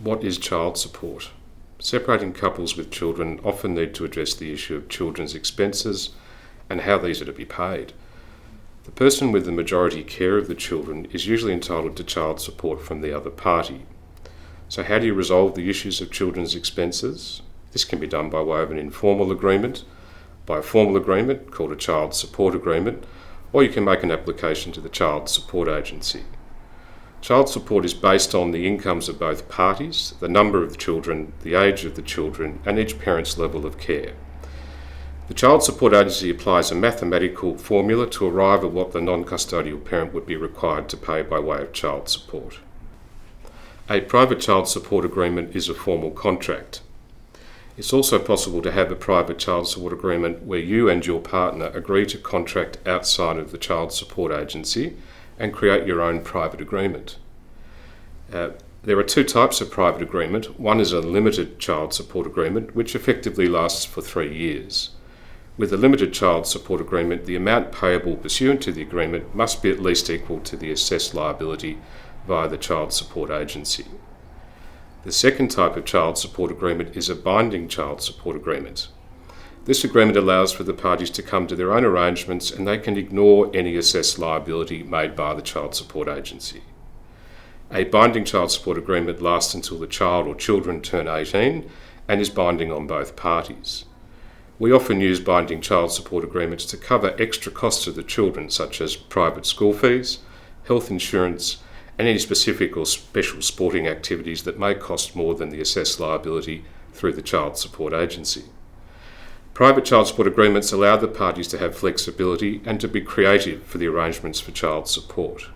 What is child support? Separating couples with children often need to address the issue of children's expenses and how these are to be paid. The person with the majority care of the children is usually entitled to child support from the other party. So how do you resolve the issues of children's expenses? This can be done by way of an informal agreement, by a formal agreement called a child support agreement, or you can make an application to the Child Support Agency. Child support is based on the incomes of both parties, the number of children, the age of the children, and each parent's level of care. The Child Support Agency applies a mathematical formula to arrive at what the non-custodial parent would be required to pay by way of child support. A private child support agreement is a formal contract. It's also possible to have a private child support agreement where you and your partner agree to contract outside of the Child Support Agency and create your own private agreement. There are two types of private agreement. One is a limited child support agreement, which effectively lasts for 3 years. With a limited child support agreement, the amount payable pursuant to the agreement must be at least equal to the assessed liability via the Child Support Agency. The second type of child support agreement is a binding child support agreement. This agreement allows for the parties to come to their own arrangements and they can ignore any assessed liability made by the Child Support Agency. A binding child support agreement lasts until the child or children turn 18 and is binding on both parties. We often use binding child support agreements to cover extra costs of the children, such as private school fees, health insurance, and any specific or special sporting activities that may cost more than the assessed liability through the Child Support Agency. Private child support agreements allow the parties to have flexibility and to be creative for the arrangements for child support.